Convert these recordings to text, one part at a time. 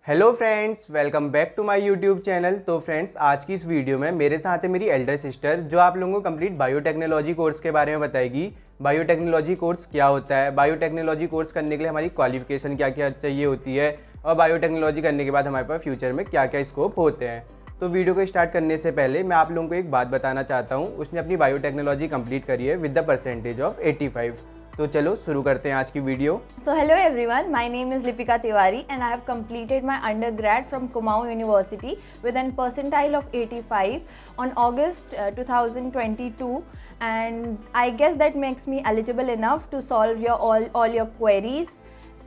Hello friends, welcome back to my YouTube channel. तो friends, आज की इस वीडियो में मेरे साथ है मेरी एल्डर सिस्टर, जो आप लोगों को कंप्लीट बायोटेक्नोलॉजी कोर्स के बारे में बताएगी। बायोटेक्नोलॉजी कोर्स क्या होता है, बायोटेक्नोलॉजी कोर्स करने के लिए हमारी क्वालिफिकेशन क्या क्या चाहिए होती है, और बायोटेक्नोलॉजी करने के बाद हमारे पास फ्यूचर में क्या क्या स्कोप होते हैं। तो वीडियो को स्टार्ट करने से पहले मैं आप लोगों को एक बात बताना चाहता हूँ। उसने अपनी बायोटेक्नोलॉजी कंप्लीट करी है विद द परसेंटेज ऑफ 85। तो चलो शुरू करते हैं आज की video. So hello everyone, my name is Lipika Tiwari and I have completed my undergrad from Kumaon University with an percentile of 85 on August 2022, and I guess that makes me eligible enough to solve all your queries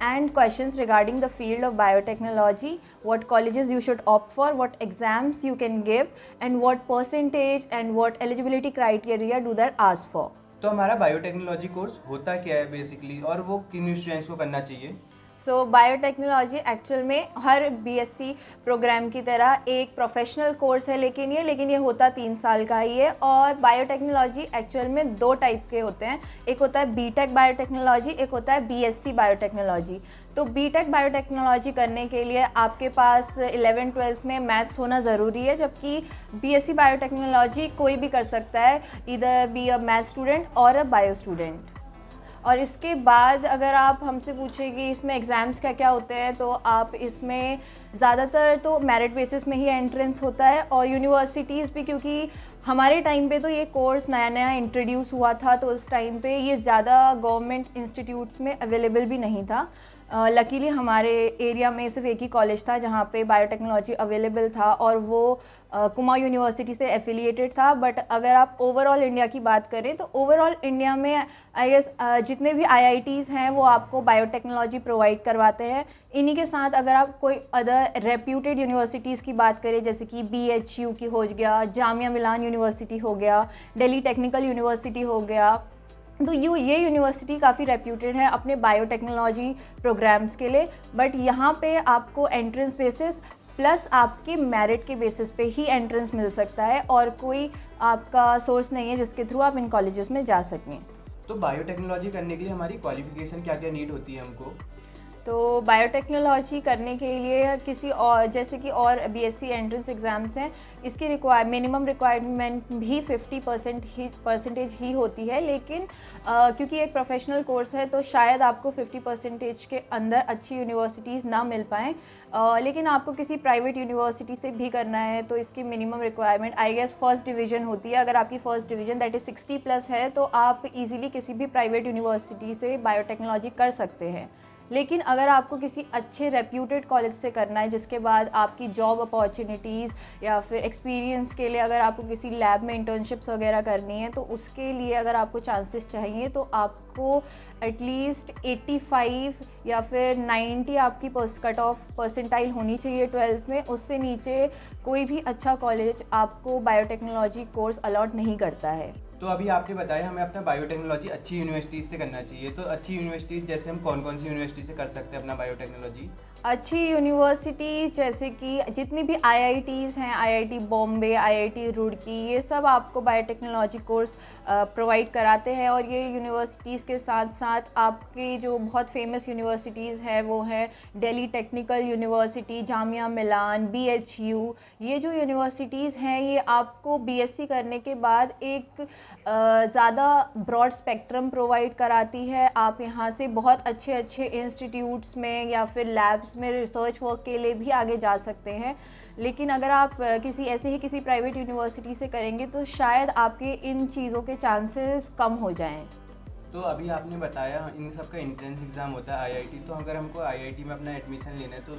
and questions regarding the field of biotechnology, what colleges you should opt for, what exams you can give, and what percentage and what eligibility criteria do they ask for. तो हमारा biotechnology course होता क्या है basically, और वो किन students को करना चाहिए? सो बायोटेक्नोलॉजी एक्चुअल में हर बीएससी प्रोग्राम की तरह एक प्रोफेशनल कोर्स है, लेकिन ये होता 3 साल का ही है। और बायोटेक्नोलॉजी एक्चुअल में 2 टाइप के होते हैं, एक होता है बीटेक बायोटेक्नोलॉजी, एक होता है बीएससी बायोटेक्नोलॉजी। तो बीटेक बायोटेक्नोलॉजी करने के लिए आपके पास 11-12 में मैथ्स होना ज़रूरी है, जबकि बीएससी बायोटेक्नोलॉजी कोई भी कर सकता है, इधर बी अ मैथ स्टूडेंट और अ बायो स्टूडेंट। और इसके बाद अगर आप हमसे पूछें कि इसमें एग्ज़ाम्स क्या क्या होते हैं, तो आप इसमें ज़्यादातर तो मेरिट बेसिस में ही एंट्रेंस होता है। और यूनिवर्सिटीज़ भी, क्योंकि हमारे टाइम पे तो ये कोर्स नया नया इंट्रोड्यूस हुआ था, तो उस टाइम पे ये ज़्यादा गवर्नमेंट इंस्टीट्यूट्स में अवेलेबल भी नहीं था। लकीली हमारे एरिया में सिर्फ एक ही कॉलेज था जहाँ पे बायोटेक्नोलॉजी अवेलेबल था, और वो कुमाऊं यूनिवर्सिटी से एफिलिएटेड था। बट अगर आप ओवरऑल इंडिया की बात करें तो ओवरऑल इंडिया में आई गेस जितने भी आईआईटीज़ हैं वो आपको बायोटेक्नोलॉजी प्रोवाइड करवाते हैं। इन्हीं के साथ अगर आप कोई अदर रेप्यूटेड यूनिवर्सिटीज़ की बात करें, जैसे कि बीएचयू की हो गया, जामिया मिलान यूनिवर्सिटी हो गया, दिल्ली टेक्निकल यूनिवर्सिटी हो गया, तो ये यूनिवर्सिटी काफ़ी रेप्यूटेड है अपने बायोटेक्नोलॉजी प्रोग्राम्स के लिए। बट यहाँ पे आपको एंट्रेंस बेसिस प्लस आपके मेरिट के बेसिस पे ही एंट्रेंस मिल सकता है, और कोई आपका सोर्स नहीं है जिसके थ्रू आप इन कॉलेजेस में जा सकें। तो बायोटेक्नोलॉजी करने के लिए हमारी क्वालिफिकेशन क्या क्या नीड होती है हमको? तो बायोटेक्नोलॉजी करने के लिए किसी और, जैसे कि और बीएससी एंट्रेंस एग्ज़ाम्स हैं, इसकी मिनिमम रिक्वायरमेंट भी 50% ही होती है। लेकिन क्योंकि एक प्रोफेशनल कोर्स है तो शायद आपको 50% के अंदर अच्छी यूनिवर्सिटीज़ ना मिल पाएँ। लेकिन आपको किसी प्राइवेट यूनिवर्सिटी से भी करना है तो इसकी minimum requirement I guess first division होती है। अगर आपकी फर्स्ट डिवीज़न दैट इज़ 60+ है तो आप इजीली किसी भी प्राइवेट यूनिवर्सिटी से बायोटेक्नोलॉजी कर सकते हैं। लेकिन अगर आपको किसी अच्छे रेप्यूटेड कॉलेज से करना है, जिसके बाद आपकी जॉब अपॉर्चुनिटीज़ या फिर एक्सपीरियंस के लिए अगर आपको किसी लैब में इंटर्नशिप्स वगैरह करनी है, तो उसके लिए अगर आपको चांसेस चाहिए तो आपको एटलीस्ट 85 या फिर 90 आपकी कट ऑफ परसेंटाइल होनी चाहिए 12th में। उससे नीचे कोई भी अच्छा कॉलेज आपको बायोटेक्नोलॉजी कोर्स अलॉट नहीं करता है। तो अभी आपने बताया हमें अपना बायोटेक्नोलॉजी अच्छी यूनिवर्सिटीज़ से करना चाहिए, तो अच्छी यूनिवर्सिटीज़ जैसे हम कौन कौन सी यूनिवर्सिटी से कर सकते हैं अपना बायोटेक्नोलॉजी? अच्छी यूनिवर्सिटी जैसे कि जितनी भी आईआईटीज़ हैं, आईआईटी बॉम्बे, आईआईटी रुड़की, ये सब आपको बायोटेक्नोलॉजी कोर्स प्रोवाइड कराते हैं। और ये यूनिवर्सिटीज़ के साथ साथ आपकी जो बहुत फेमस यूनिवर्सिटीज़ हैं वो हैं दिल्ली टेक्निकल यूनिवर्सिटी, जामिया मिलान, बीएचयू। ये जो यूनिवर्सिटीज़ हैं ये आपको बीएससी करने के बाद एक ज़्यादा ब्रॉड स्पेक्ट्रम प्रोवाइड कराती है। आप यहाँ से बहुत अच्छे अच्छे इंस्टीट्यूट्स में या फिर लैब्स में रिसर्च वर्क के लिए भी आगे जा सकते हैं। लेकिन अगर आप किसी प्राइवेट यूनिवर्सिटी से करेंगे तो शायद आपके इन चीज़ों के चांसेस कम हो जाएं। तो अभी आपने बताया इन सब का एंट्रेंस एग्ज़ाम होता है आईआईटी, तो अगर हमको आईआईटी में अपना एडमिशन लेना है तो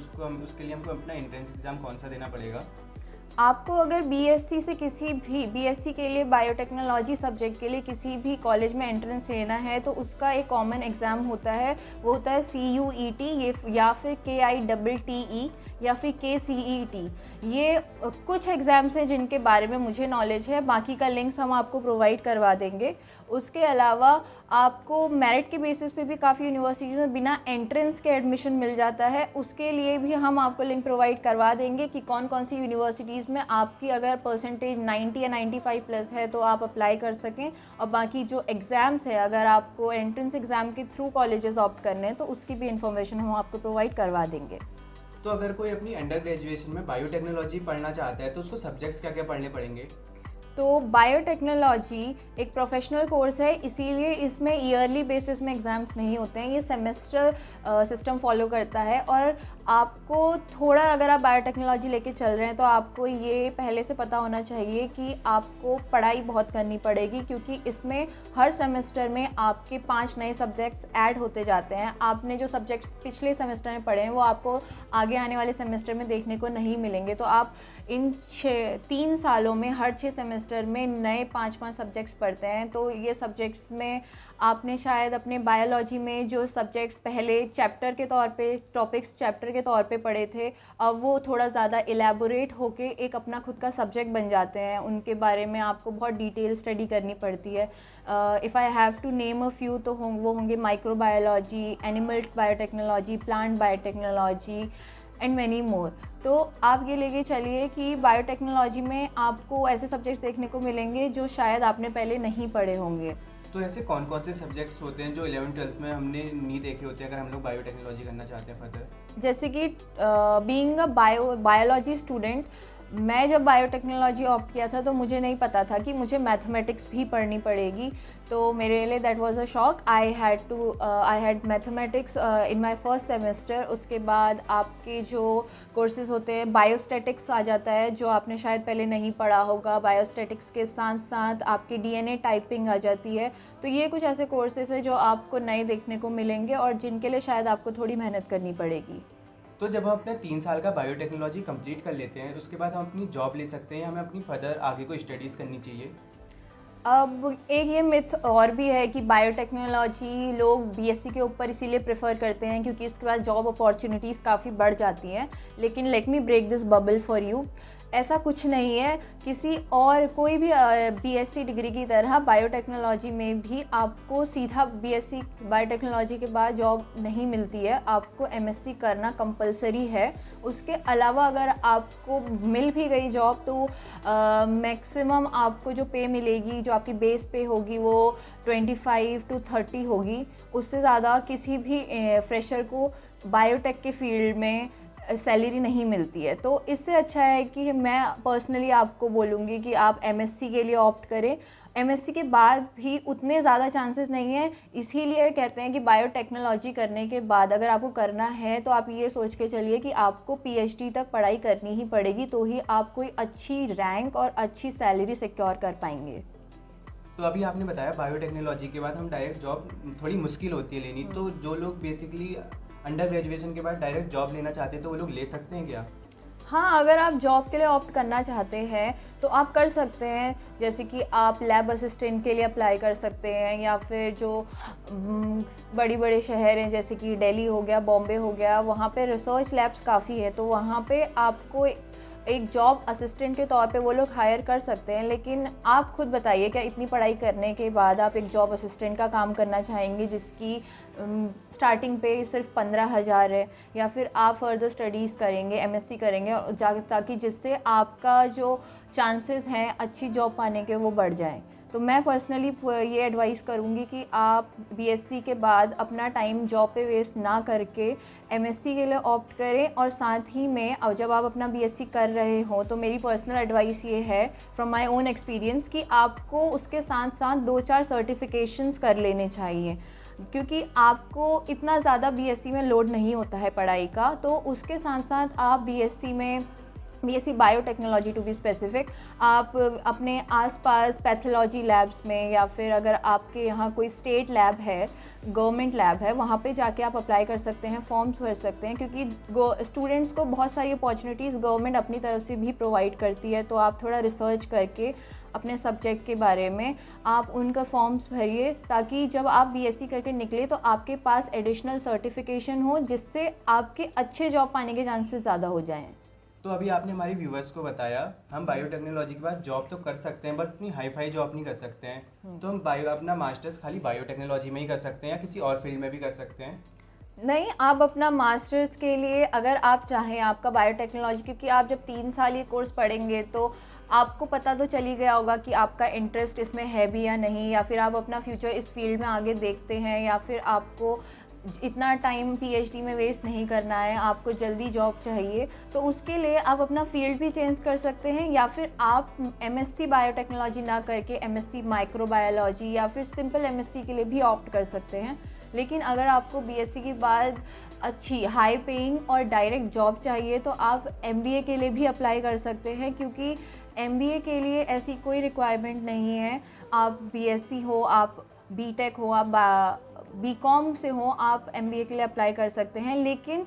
उसके लिए हमको अपना एंट्रेंस एग्ज़ाम कौन सा देना पड़ेगा? आपको अगर बीएससी से बीएससी के लिए बायोटेक्नोलॉजी सब्जेक्ट के लिए किसी भी कॉलेज में एंट्रेंस लेना है तो उसका एक कॉमन एग्ज़ाम होता है, वो होता है CUET, ये या फिर KITTE या फिर KCET। ये कुछ एग्ज़ाम्स हैं जिनके बारे में मुझे नॉलेज है, बाकी का लिंक्स हम आपको प्रोवाइड करवा देंगे। उसके अलावा आपको मेरिट के बेसिस पे भी काफ़ी यूनिवर्सिटीज़ में बिना एंट्रेंस के एडमिशन मिल जाता है, उसके लिए भी हम आपको लिंक प्रोवाइड करवा देंगे कि कौन कौन सी यूनिवर्सिटीज़ में आपकी अगर परसेंटेज 90 या 95+ है तो आप अप्लाई कर सकें। और बाकी जो एग्ज़ाम्स है, अगर आपको एंट्रेंस एग्ज़ाम के थ्रू कॉलेजेस ऑप्ट करने हैं तो उसकी भी इंफॉर्मेशन हम आपको प्रोवाइड करवा देंगे। तो अगर कोई अपनी अंडर ग्रेजुएशन में बायोटेक्नोलॉजी पढ़ना चाहता है तो उसको सब्जेक्ट्स क्या क्या पढ़ने पड़ेंगे? तो बायोटेक्नोलॉजी एक प्रोफेशनल कोर्स है, इसीलिए इसमें ईयरली बेसिस में एग्ज़ाम्स नहीं होते हैं, ये सेमेस्टर सिस्टम फॉलो करता है। और आपको थोड़ा, अगर आप बायोटेक्नोलॉजी लेके चल रहे हैं तो आपको ये पहले से पता होना चाहिए कि आपको पढ़ाई बहुत करनी पड़ेगी, क्योंकि इसमें हर सेमेस्टर में आपके 5 नए सब्जेक्ट्स ऐड होते जाते हैं। आपने जो सब्जेक्ट्स पिछले सेमेस्टर में पढ़े हैं वो आपको आगे आने वाले सेमेस्टर में देखने को नहीं मिलेंगे। तो आप इन 3 सालों में हर 6 सेमेस्टर में नए 5-5 सब्जेक्ट्स पढ़ते हैं। तो ये सब्जेक्ट्स में आपने शायद अपने बायोलॉजी में जो सब्जेक्ट्स पहले चैप्टर के तौर पे, टॉपिक्स चैप्टर के तौर पे पढ़े थे, अब वो थोड़ा ज़्यादा इलेबोरेट होके एक अपना खुद का सब्जेक्ट बन जाते हैं। उनके बारे में आपको बहुत डिटेल स्टडी करनी पड़ती है। If I have to name a few तो वो होंगे microbiology, animal biotechnology, plant biotechnology and many more. तो आप ये लेके चलिए कि बायोटेक्नोलॉजी में आपको ऐसे सब्जेक्ट्स देखने को मिलेंगे जो शायद आपने पहले नहीं पढ़े होंगे। तो ऐसे कौन कौन से सब्जेक्ट्स होते हैं जो 11th-12th में हमने नहीं देखे होते हैं अगर हम लोग बायोटेक्नोलॉजी करना चाहते हैं फर्दर? जैसे कि बीइंग अ बायोलॉजी स्टूडेंट, मैं जब बायोटेक्नोलॉजी ऑप्ट किया था तो मुझे नहीं पता था कि मुझे मैथमेटिक्स भी पढ़नी पड़ेगी। तो मेरे लिए that was a shock. I had mathematics in my first semester. उसके बाद आपके जो कोर्सेज होते हैं, बायोस्टैटिक्स आ जाता है जो आपने शायद पहले नहीं पढ़ा होगा। बायोस्टैटिक्स के साथ साथ आपकी डीएनए टाइपिंग आ जाती है। तो ये कुछ ऐसे कोर्सेज हैं जो आपको नए देखने को मिलेंगे और जिनके लिए शायद आपको थोड़ी मेहनत करनी पड़ेगी। तो जब हम अपना 3 साल का बायोटेक्नोलॉजी कंप्लीट कर लेते हैं उसके बाद हम अपनी जॉब ले सकते हैं या हमें अपनी फर्दर आगे कोई स्टडीज़ करनी चाहिए? अब एक ये मिथ और भी है कि बायोटेक्नोलॉजी लोग बीएससी के ऊपर इसीलिए प्रेफर करते हैं क्योंकि इसके बाद जॉब अपॉर्चुनिटीज़ काफ़ी बढ़ जाती हैं। लेकिन let me break this bubble for you. ऐसा कुछ नहीं है। किसी और कोई भी बीएससी डिग्री की तरह बायोटेक्नोलॉजी में भी आपको सीधा बीएससी बायोटेक्नोलॉजी के बाद जॉब नहीं मिलती है। आपको एमएससी करना कंपलसरी है। उसके अलावा अगर आपको मिल भी गई जॉब तो मैक्सिमम आपको जो पे मिलेगी, जो आपकी बेस पे होगी, वो 25 to 30 होगी। उससे ज़्यादा किसी भी फ्रेशर को बायोटेक के फील्ड में सैलरी नहीं मिलती है। तो इससे अच्छा है कि मैं पर्सनली आपको बोलूँगी कि आप एमएससी के लिए ऑप्ट करें। एमएससी के बाद भी उतने ज़्यादा चांसेस नहीं है, इसीलिए कहते हैं कि बायोटेक्नोलॉजी करने के बाद अगर आपको करना है तो आप ये सोच के चलिए कि आपको पीएचडी तक पढ़ाई करनी ही पड़ेगी, तो ही आप कोई अच्छी रैंक और अच्छी सैलरी सिक्योर कर पाएंगे। तो अभी आपने बताया बायोटेक्नोलॉजी के बाद हम डायरेक्ट जॉब थोड़ी मुश्किल होती है लेनी, तो जो लोग बेसिकली अंडर ग्रेजुएशन के बाद डायरेक्ट जॉब लेना चाहते हैं तो वो लोग ले सकते हैं क्या? हाँ, अगर आप जॉब के लिए ऑप्ट करना चाहते हैं तो आप कर सकते हैं। जैसे कि आप लैब असिस्टेंट के लिए अप्लाई कर सकते हैं, या फिर जो बड़ी बड़े शहर हैं जैसे कि दिल्ली हो गया, बॉम्बे हो गया, वहाँ पे रिसर्च लैब्स काफ़ी है, तो वहाँ पे आपको एक जॉब असिस्टेंट के तौर पे वो लोग हायर कर सकते हैं। लेकिन आप खुद बताइए, क्या इतनी पढ़ाई करने के बाद आप एक जॉब असिस्टेंट का काम करना चाहेंगे जिसकी स्टार्टिंग पे सिर्फ 15,000 है, या फिर आप फर्दर स्टडीज़ करेंगे, एमएससी करेंगे ताकि जिससे आपका जो चांसेस हैं अच्छी जॉब पाने के वो बढ़ जाएं? तो मैं पर्सनली ये एडवाइस करूँगी कि आप बीएससी के बाद अपना टाइम जॉब पे वेस्ट ना करके एमएससी के लिए ऑप्ट करें। और साथ ही में अब जब आप अपना बीएससी कर रहे हो तो मेरी पर्सनल एडवाइस ये है फ्रॉम माय ओन एक्सपीरियंस कि आपको उसके साथ साथ 2-4 सर्टिफिकेशंस कर लेने चाहिए, क्योंकि आपको इतना ज़्यादा बीएससी में लोड नहीं होता है पढ़ाई का। तो उसके साथ साथ आप BSc biotechnology to be specific, आप अपने आसपास पैथोलॉजी लैब्स में, या फिर अगर आपके यहाँ कोई स्टेट लैब है, गवर्नमेंट लैब है, वहाँ पे जाके आप अप्लाई कर सकते हैं, फॉर्म्स भर सकते हैं, क्योंकि स्टूडेंट्स को बहुत सारी अपॉर्चुनिटीज़ गवर्नमेंट अपनी तरफ से भी प्रोवाइड करती है। तो आप थोड़ा रिसर्च करके अपने सब्जेक्ट के बारे में आप उनका फॉर्म्स भरिए, ताकि जब आप बीएससी करके निकले तो आपके पास एडिशनल सर्टिफिकेशन हो जिससे आपके अच्छे जॉब पाने के चांसेस ज़्यादा हो जाएं। तो अभी आपने हमारे व्यूवर्स को बताया हम बायोटेक्नोलॉजी के बाद जॉब तो कर सकते हैं बट इतनी हाई फाई जॉब नहीं कर सकते हैं, तो हम अपना मास्टर्स खाली बायोटेक्नोलॉजी में ही कर सकते हैं या किसी और फील्ड में भी कर सकते हैं? नहीं, आप अपना मास्टर्स के लिए अगर आप चाहें आपका बायोटेक्नोलॉजी, क्योंकि आप जब 3 साल ये कोर्स पढ़ेंगे तो आपको पता तो चल ही गया होगा कि आपका इंटरेस्ट इसमें है भी या नहीं, या फिर आप अपना फ्यूचर इस फील्ड में आगे देखते हैं, या फिर आपको इतना टाइम पीएचडी में वेस्ट नहीं करना है, आपको जल्दी जॉब चाहिए, तो उसके लिए आप अपना फील्ड भी चेंज कर सकते हैं, या फिर आप एमएससी बायोटेक्नोलॉजी ना करके एमएससी माइक्रोबायोलॉजी या फिर सिंपल एमएससी के लिए भी ऑप्ट कर सकते हैं। लेकिन अगर आपको बीएससी के बाद अच्छी हाई पेइंग और डायरेक्ट जॉब चाहिए तो आप एमबीए के लिए भी अप्लाई कर सकते हैं, क्योंकि एमबीए के लिए ऐसी कोई रिक्वायरमेंट नहीं है। आप बीएससी हो, आप बीटेक हो, आप बीकॉम से हो, आप एमबीए के लिए अप्लाई कर सकते हैं। लेकिन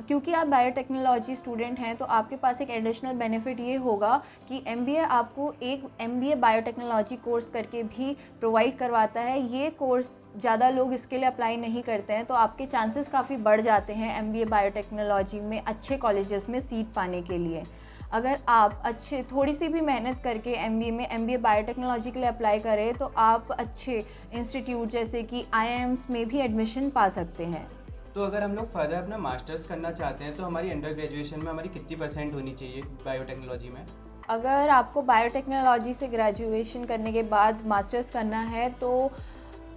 क्योंकि आप बायोटेक्नोलॉजी स्टूडेंट हैं तो आपके पास एक एडिशनल बेनिफिट ये होगा कि एमबीए आपको एक एमबीए बायोटेक्नोलॉजी कोर्स करके भी प्रोवाइड करवाता है। ये कोर्स ज़्यादा लोग इसके लिए अप्लाई नहीं करते हैं, तो आपके चांसेस काफ़ी बढ़ जाते हैं एमबीए बायोटेक्नोलॉजी में अच्छे कॉलेजेस में सीट पाने के लिए। अगर आप अच्छे थोड़ी सी भी मेहनत करके एमबीए बायोटेक्नोलॉजी के लिए अप्लाई करें तो आप अच्छे इंस्टीट्यूट जैसे कि आईआईएम्स में भी एडमिशन पा सकते हैं। तो अगर हम लोग फर्दर अपना मास्टर्स करना चाहते हैं तो हमारी अंडर ग्रेजुएशन में हमारी कितनी % होनी चाहिए बायोटेक्नोलॉजी में? अगर आपको बायोटेक्नोलॉजी से ग्रेजुएशन करने के बाद मास्टर्स करना है तो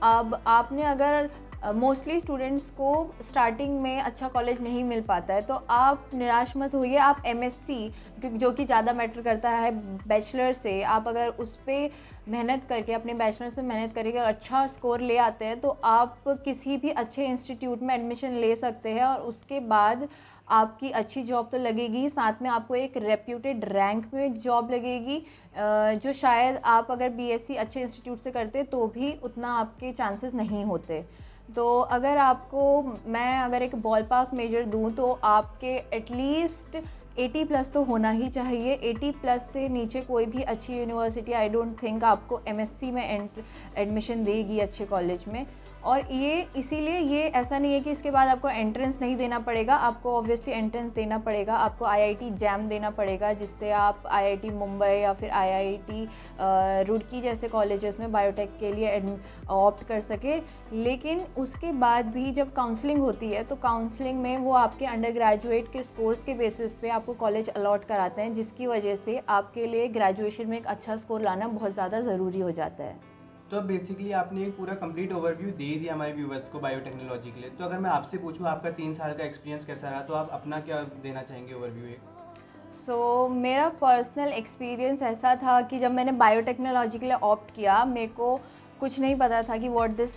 अब आपने अगर मोस्टली स्टूडेंट्स को स्टार्टिंग में अच्छा कॉलेज नहीं मिल पाता है तो आप निराश मत होइए। आप एमएससी जो कि ज़्यादा मैटर करता है बैचलर से, आप अगर उस पर मेहनत करके अपने बैचलर से मेहनत करके अच्छा स्कोर ले आते हैं तो आप किसी भी अच्छे इंस्टीट्यूट में एडमिशन ले सकते हैं और उसके बाद आपकी अच्छी जॉब तो लगेगी, साथ में आपको एक रेप्यूटेड रैंक में जॉब लगेगी, जो शायद आप अगर बीएससी अच्छे इंस्टीट्यूट से करते तो भी उतना आपके चांसेस नहीं होते। तो अगर मैं अगर एक बॉल पार्क मेजर दूँ तो आपके एटलीस्ट 80+ तो होना ही चाहिए। 80+ से नीचे कोई भी अच्छी यूनिवर्सिटी आई डोंट थिंक आपको एमएससी में एडमिशन देगी अच्छे कॉलेज में। और ये इसीलिए ये ऐसा नहीं है कि इसके बाद आपको एंट्रेंस नहीं देना पड़ेगा, आपको ऑब्वियसली एंट्रेंस देना पड़ेगा, आपको आईआईटी जैम देना पड़ेगा जिससे आप आईआईटी मुंबई या फिर आईआईटी रुड़की जैसे कॉलेजेस में बायोटेक के लिए ऑप्ट कर सके। लेकिन उसके बाद भी जब काउंसलिंग होती है तो काउंसलिंग में वो आपके अंडर ग्रेजुएट के स्कोर्स के बेसिस पे आपको कॉलेज अलॉट कराते हैं, जिसकी वजह से आपके लिए ग्रेजुएशन में एक अच्छा स्कोर लाना बहुत ज़्यादा ज़रूरी हो जाता है। तो बेसिकली आपने एक पूरा कंप्लीट ओवरव्यू दे दिया हमारे व्यूवर्स को बायोटेक्नोलॉजी के लिए। तो अगर मैं आपसे पूछूं आपका 3 साल का एक्सपीरियंस कैसा रहा, तो आप अपना क्या देना चाहेंगे ओवरव्यू एक? मेरा पर्सनल एक्सपीरियंस ऐसा था कि जब मैंने बायोटेक्नोलॉजी के लिए ऑप्ट किया, मेरे को कुछ नहीं पता था कि what this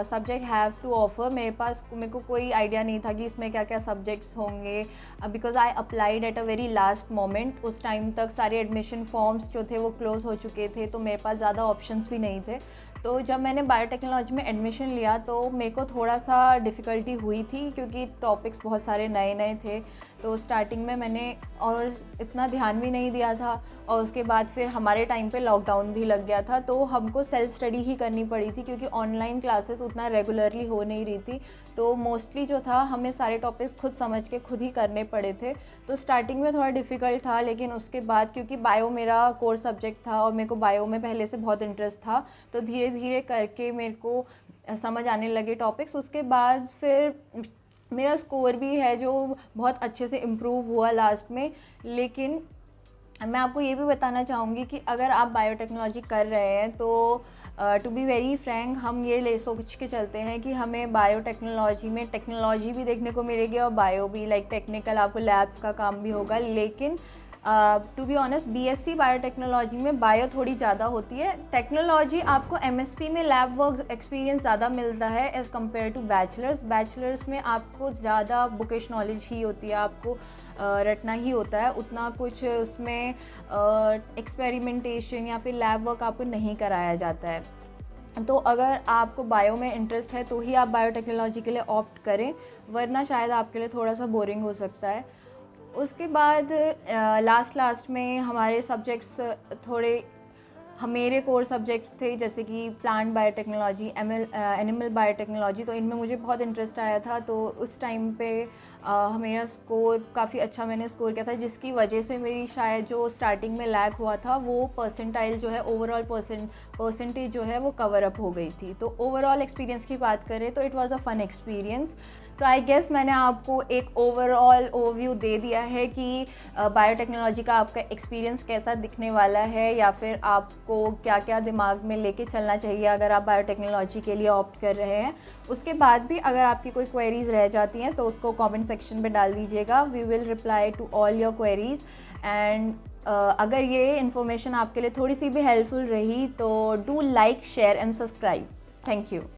subject have to offer. मेरे को कोई आइडिया नहीं था कि इसमें क्या क्या सब्जेक्ट्स होंगे, because I applied at a very last moment. उस टाइम तक सारे एडमिशन फॉर्म्स जो थे वो क्लोज़ हो चुके थे, तो मेरे पास ज़्यादा ऑप्शंस भी नहीं थे। तो जब मैंने बायोटेक्नोलॉजी में एडमिशन लिया तो मेरे को थोड़ा सा डिफ़िकल्टी हुई थी, क्योंकि टॉपिक्स बहुत सारे नए नए थे। तो स्टार्टिंग में मैंने और इतना ध्यान भी नहीं दिया था, और उसके बाद फिर हमारे टाइम पे लॉकडाउन भी लग गया था, तो हमको सेल्फ स्टडी ही करनी पड़ी थी, क्योंकि ऑनलाइन क्लासेस उतना रेगुलरली हो नहीं रही थी। तो मोस्टली जो था हमें सारे टॉपिक्स खुद समझ के खुद ही करने पड़े थे। तो स्टार्टिंग में थोड़ा डिफ़िकल्ट था, लेकिन उसके बाद क्योंकि बायो मेरा कोर सब्जेक्ट था और मेरे को बायो में पहले से बहुत इंटरेस्ट था, तो धीरे धीरे करके मेरे को समझ आने लगे टॉपिक्स। उसके बाद फिर मेरा स्कोर भी है जो बहुत अच्छे से इम्प्रूव हुआ लास्ट में। लेकिन मैं आपको ये भी बताना चाहूँगी कि अगर आप बायोटेक्नोलॉजी कर रहे हैं तो टू बी वेरी फ्रैंक, हम ये सोच के चलते हैं कि हमें बायोटेक्नोलॉजी में टेक्नोलॉजी भी देखने को मिलेगी और बायो भी, लाइक टेक्निकल आपको लैब का काम भी होगा। लेकिन to be honest, BSc biotechnology में बायो थोड़ी ज़्यादा होती है। टेक्नोलॉजी आपको एमएससी में लैब वर्क एक्सपीरियंस ज़्यादा मिलता है एज़ कम्पेयर टू बैचलर्स में आपको ज़्यादा बुकिश नॉलेज ही होती है, आपको रटना ही होता है, उतना कुछ उसमें एक्सपेरिमेंटेशन या फिर लैब वर्क आपको नहीं कराया जाता है। तो अगर आपको बायो में इंटरेस्ट है तो ही आप बायोटेक्नोलॉजी के लिए ऑप्ट करें, वरना शायद आपके लिए थोड़ा सा बोरिंग हो सकता है। उसके बाद लास्ट में हमारे सब्जेक्ट्स थोड़े, मेरे कोर सब्जेक्ट्स थे जैसे कि प्लांट बायोटेक्नोलॉजी, एनिमल बायोटेक्नोलॉजी, तो इनमें मुझे बहुत इंटरेस्ट आया था। तो उस टाइम पे मेरा स्कोर काफ़ी अच्छा मैंने स्कोर किया था, जिसकी वजह से मेरी शायद जो स्टार्टिंग में लैग हुआ था वो परसेंटाइल जो है ओवरऑल परसेंटेज जो है वो कवर अप हो गई थी। तो ओवरऑल एक्सपीरियंस की बात करें तो it was a fun experience. So I guess मैंने आपको एक ओवरऑल ओवरव्यू दे दिया है कि बायोटेक्नोलॉजी का आपका एक्सपीरियंस कैसा दिखने वाला है, या फिर आपको क्या क्या दिमाग में लेके चलना चाहिए अगर आप बायोटेक्नोलॉजी के लिए ऑप्ट कर रहे हैं। उसके बाद भी अगर आपकी कोई क्वेरीज़ रह जाती हैं तो उसको कमेंट सेक्शन में डाल दीजिएगा। We will reply to all your queries. And अगर ये इन्फॉर्मेशन आपके लिए थोड़ी सी भी हेल्पफुल रही तो do like, share and subscribe. Thank you.